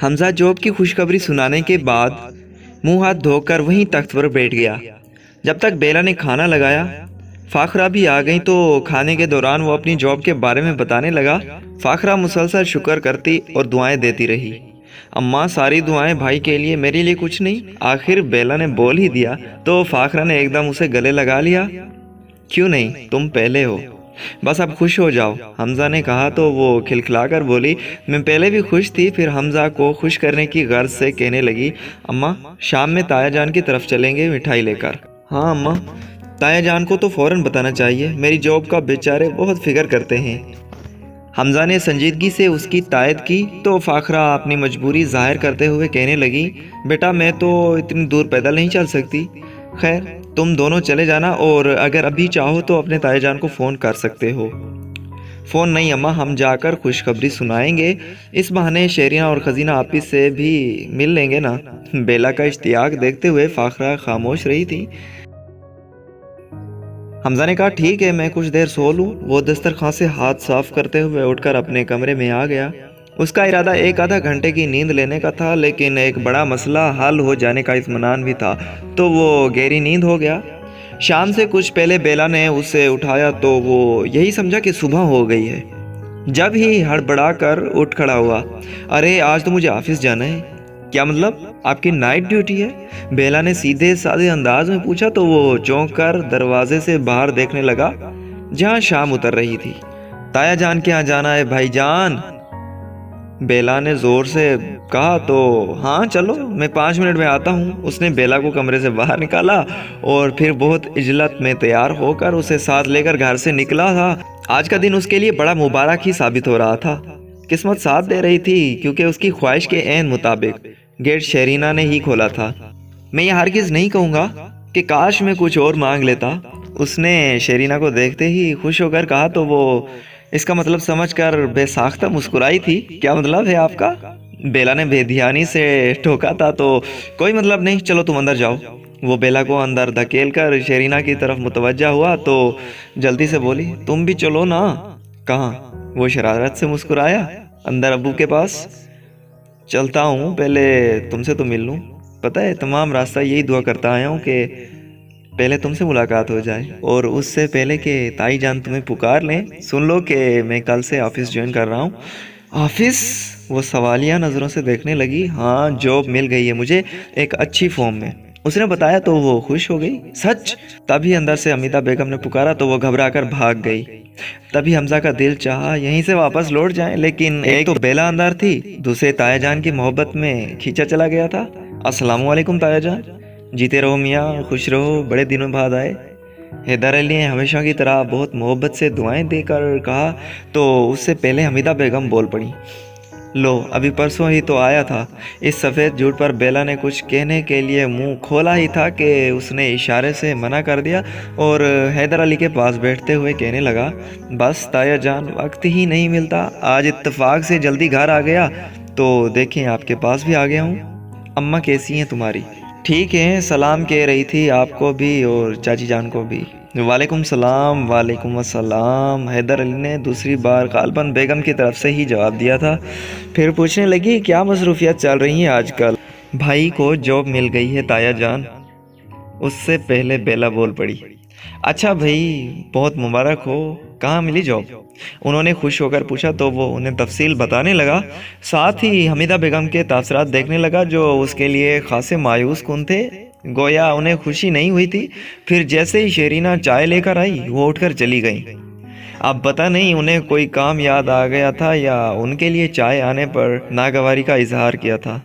حمزہ job کی خوشخبری سنانے کے بعد منہ ہاتھ دھو کر وہیں تخت پر بیٹھ گیا۔ جب تک بیلا نے کھانا لگایا، فاخرہ بھی آ گئی تو کھانے کے دوران وہ اپنی جاب کے بارے میں بتانے لگا۔ فاخرہ مسلسل شکر کرتی اور دعائیں دیتی رہی۔ اماں ساری دعائیں بھائی کے لیے، میرے لیے کچھ نہیں۔ آخر بیلا نے بول ہی دیا تو فاخرہ نے ایک دم اسے گلے لگا لیا۔ کیوں نہیں، تم پہلے ہو، بس اب خوش ہو جاؤ، حمزہ نے کہا تو وہ کھلکھلا کر بولی، میں پہلے بھی خوش تھی۔ پھر حمزہ کو خوش کرنے کی غرض سے کہنے لگی، اماں شام میں تایا جان کی طرف چلیں گے مٹھائی لے کر۔ ہاں اماں، تایا جان کو تو فوراً بتانا چاہیے، میری جاب کا بیچارے بہت فکر کرتے ہیں۔ حمزہ نے سنجیدگی سے اس کی تائید کی تو فاخرہ اپنی مجبوری ظاہر کرتے ہوئے کہنے لگی، بیٹا میں تو اتنی دور پیدل نہیں چل سکتی۔ خیر تم دونوں چلے جانا، اور اگر ابھی چاہو تو اپنے تایا جان کو فون کر سکتے ہو۔ فون نہیں اماں، ہم جا کر خوشخبری سنائیں گے، اس بہانے شیرینہ اور خزینہ آپس سے بھی مل لیں گے نا۔ بیلا کا اشتیاق دیکھتے ہوئے فاخرہ خاموش رہی تھی۔ حمزہ نے کہا، ٹھیک ہے میں کچھ دیر سو لوں۔ وہ دسترخوان سے ہاتھ صاف کرتے ہوئے اٹھ کر اپنے کمرے میں آ گیا۔ اس کا ارادہ ایک آدھا گھنٹے کی نیند لینے کا تھا، لیکن ایک بڑا مسئلہ حل ہو جانے کا اطمینان بھی تھا، تو وہ گہری نیند ہو گیا۔ شام سے کچھ پہلے بیلا نے اسے اٹھایا تو وہ یہی سمجھا کہ صبح ہو گئی ہے۔ جب ہی ہڑبڑا کر اٹھ کھڑا ہوا، ارے آج تو مجھے آفس جانا ہے۔ کیا مطلب، آپ کی نائٹ ڈیوٹی ہے؟ بیلا نے سیدھے سادے انداز میں پوچھا تو وہ چونک کر دروازے سے باہر دیکھنے لگا جہاں شام اتر رہی تھی۔ تایا جان کے یہاں جانا ہے بھائی جان، بیلا نے زور سے کہا تو ہاں چلو میں 5 منٹ میں آتا ہوں۔ اس نے بیلا کو کمرے سے باہر نکالا اور پھر بہت عجلت میں تیار ہو کر اسے ساتھ لے کر گھر سے نکلا تھا۔ آج کا دن اس کے لیے بڑا مبارک ہی ثابت ہو رہا تھا۔ قسمت ساتھ دے رہی تھی، کیونکہ اس کی خواہش کے عین مطابق گیٹ شیرینہ نے ہی کھولا تھا۔ میں یہ ہرگز نہیں کہوں گا کہ کاش میں کچھ اور مانگ لیتا، اس نے شیرینہ کو دیکھتے ہی خوش ہو کر کہا تو وہ اس کا مطلب سمجھ کر بے ساختہ مسکرائی تھی۔ کیا مطلب ہے آپ کا؟ بیلا نے بے دھیانی سے ٹھوکا تھا تو کوئی مطلب نہیں، چلو تم اندر جاؤ۔ وہ بیلا کو اندر دھکیل کر شیرینہ کی طرف متوجہ ہوا تو جلدی سے بولی، تم بھی چلو نا۔ کہاں؟ وہ شرارت سے مسکرایا، اندر ابو کے پاس۔ چلتا ہوں، پہلے تم سے تو مل لوں۔ پتہ ہے تمام راستہ یہی دعا کرتا آیا ہوں کہ پہلے تم سے ملاقات ہو جائے، اور اس سے پہلے کہ تائی جان تمہیں پکار لیں۔ سن لو کہ میں کل سے آفس جوائن کر رہا ہوں۔ آفس؟ وہ سوالیہ نظروں سے دیکھنے لگی۔ ہاں جاب مل گئی ہے مجھے، ایک اچھی فارم میں، اس نے بتایا تو وہ خوش ہو گئی۔ سچ؟ تبھی اندر سے حمیدہ بیگم نے پکارا تو وہ گھبرا کر بھاگ گئی۔ تبھی حمزہ کا دل چاہا یہیں سے واپس لوٹ جائیں، لیکن ایک تو بیلا اندر تھی، دوسرے تایا جان کی محبت میں کھینچا چلا گیا تھا۔ السلام علیکم تایا جان۔ جیتے رہو میاں، خوش رہو، بڑے دنوں بعد آئے۔ حیدر علی نے ہمیشہ کی طرح بہت محبت سے دعائیں دے کر کہا تو اس سے پہلے حمیدہ بیگم بول پڑی، لو ابھی پرسوں ہی تو آیا تھا۔ اس سفید جھوٹ پر بیلا نے کچھ کہنے کے لیے منہ کھولا ہی تھا کہ اس نے اشارے سے منع کر دیا اور حیدر علی کے پاس بیٹھتے ہوئے کہنے لگا، بس تایا جان وقت ہی نہیں ملتا، آج اتفاق سے جلدی گھر آ گیا تو دیکھیں آپ کے پاس بھی آ گیا ہوں۔ اماں کیسی ہیں تمہاری؟ ٹھیک ہے، سلام کہہ رہی تھی آپ کو بھی اور چاچی جان کو بھی۔ وعلیکم السلام۔ وعلیکم السلام، حیدر علی نے دوسری بار غالباً بیگم کی طرف سے ہی جواب دیا تھا۔ پھر پوچھنے لگی، کیا مصروفیت چل رہی ہیں آج کل؟ بھائی کو جاب مل گئی ہے تایا جان، اس سے پہلے بیلا بول پڑی۔ اچھا بھائی، بہت مبارک ہو، کہاں ملی جاب؟ انہوں نے خوش ہو کر پوچھا تو وہ انہیں تفصیل بتانے لگا، ساتھ ہی حمیدہ بیگم کے تاثرات دیکھنے لگا جو اس کے لیے خاصے مایوس کن تھے، گویا انہیں خوشی نہیں ہوئی تھی۔ پھر جیسے ہی شیرینہ چائے لے کر آئی وہ اٹھ کر چلی گئیں۔ اب پتہ نہیں انہیں کوئی کام یاد آ گیا تھا یا ان کے لیے چائے آنے پر ناگواری کا اظہار کیا تھا۔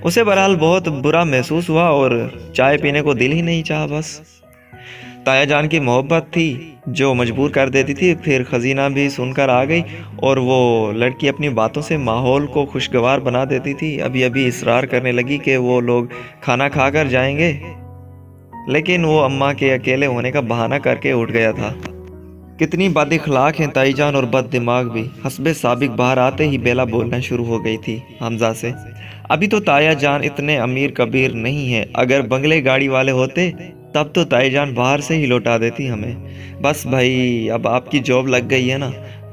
اسے بہرحال بہت برا محسوس ہوا اور چائے پینے کو دل ہی نہیں چاہا۔ بس تایا جان کی محبت تھی جو مجبور کر دیتی تھی۔ پھر خزینہ بھی سن کر آ گئی اور وہ لڑکی اپنی باتوں سے ماحول کو خوشگوار بنا دیتی تھی۔ ابھی اصرار کرنے لگی کہ وہ لوگ کھانا کھا کر جائیں گے، لیکن وہ اماں کے اکیلے ہونے کا بہانہ کر کے اٹھ گیا تھا۔ کتنی بد اخلاق ہیں تائی جان اور بد دماغ بھی۔ حسب سابق باہر آتے ہی بیلا بولنا شروع ہو گئی تھی حمزہ سے، ابھی تو تایا جان اتنے امیر کبیر نہیں ہیں، اگر بنگلے گاڑی والے ہوتے تب تو تائی جان باہر سے ہی لوٹا دیتی ہمیں۔ بس بھائی اب آپ کی جاب لگ گئی ہے نا،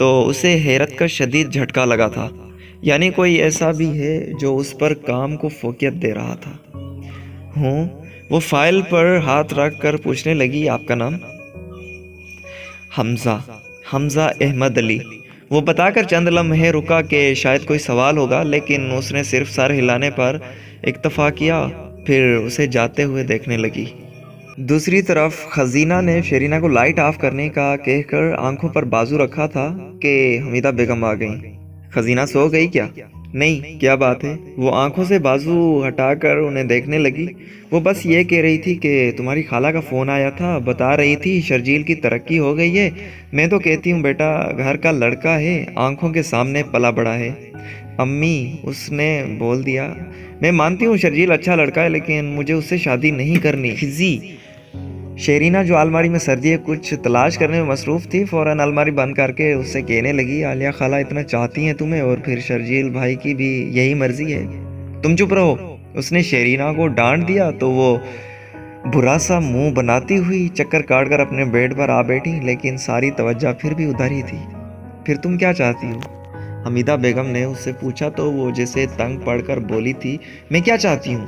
تو اسے حیرت کا شدید جھٹکا لگا تھا، یعنی کوئی ایسا بھی ہے جو اس پر کام کو فوقیت دے رہا تھا۔ ہوں، وہ فائل پر ہاتھ رکھ کر پوچھنے لگی، آپ کا نام؟ حمزہ احمد علی۔ وہ بتا کر چند لمحے رکا کہ شاید کوئی سوال ہوگا، لیکن اس نے صرف سر ہلانے پر اکتفا کیا، پھر اسے جاتے ہوئے دیکھنے لگی۔ دوسری طرف خزینہ نے شیرینہ کو لائٹ آف کرنے کا کہہ کر آنکھوں پر بازو رکھا تھا کہ حمیدہ بیگم آ گئیں۔ خزینہ سو گئی کیا؟ نہیں، کیا بات ہے؟ وہ آنکھوں سے بازو ہٹا کر انہیں دیکھنے لگی۔ وہ بس یہ کہہ رہی تھی کہ تمہاری خالہ کا فون آیا تھا، بتا رہی تھی شرجیل کی ترقی ہو گئی ہے۔ میں تو کہتی ہوں بیٹا گھر کا لڑکا ہے، آنکھوں کے سامنے پلا بڑا ہے۔ امی، اس نے بول دیا، میں مانتی ہوں شرجیل اچھا لڑکا ہے، لیکن مجھے اس سے شادی نہیں کرنی۔ خزی شیرینہ جو الماری میں سردی کچھ تلاش کرنے میں مصروف تھی، فوراً الماری بند کر کے اس سے کہنے لگی، عالیہ خالہ اتنا چاہتی ہیں تمہیں، اور پھر شرجیل بھائی کی بھی یہی مرضی ہے۔ تم چپ رہو۔ اس نے شیرینہ کو ڈانٹ دیا تو وہ برا سا منہ بناتی ہوئی چکر کاٹ کر اپنے بیڈ پر آ بیٹھی، لیکن ساری توجہ پھر بھی ادھر ہی تھی۔ پھر تم کیا چاہتی ہو؟ حمیدہ بیگم نے اس سے پوچھا تو وہ جیسے تنگ پڑ کر بولی تھی، میں کیا چاہتی ہوں؟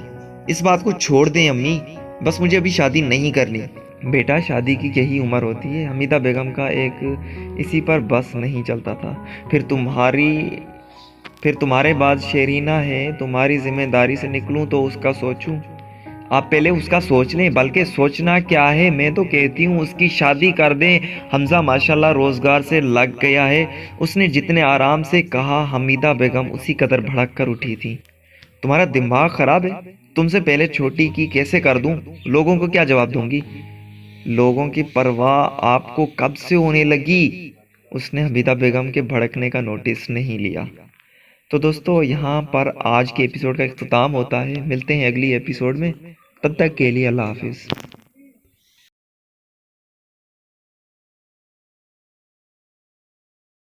اس بات کو چھوڑ دیں امی، بس مجھے ابھی شادی نہیں کرنی۔ بیٹا شادی کی یہی عمر ہوتی ہے۔ حمیدہ بیگم کا ایک اسی پر بس نہیں چلتا تھا۔ پھر تمہارے بعد شیرینہ ہے، تمہاری ذمہ داری سے نکلوں تو اس کا سوچوں؟ آپ پہلے اس کا سوچ لیں، بلکہ سوچنا کیا ہے، میں تو کہتی ہوں اس کی شادی کر دیں۔ حمزہ ماشاءاللہ روزگار سے لگ گیا ہے، اس نے جتنے آرام سے کہا۔ حمیدہ بیگم اسی قدر بھڑک کر اٹھی تھی۔ تمہارا دماغ خراب ہے؟ تم سے پہلے چھوٹی کی کیسے کر دوں؟ لوگوں کو کیا جواب دوں گی؟ لوگوں کی پرواہ آپ کو کب سے ہونے لگی؟ اس نے حمیدہ بیگم کے بھڑکنے کا نوٹس نہیں لیا۔ تو دوستو یہاں پر آج کے ایپیسوڈ کا اختتام ہوتا ہے۔ ملتے ہیں اگلی ایپیسوڈ میں، تب تک کے لیے اللہ حافظ۔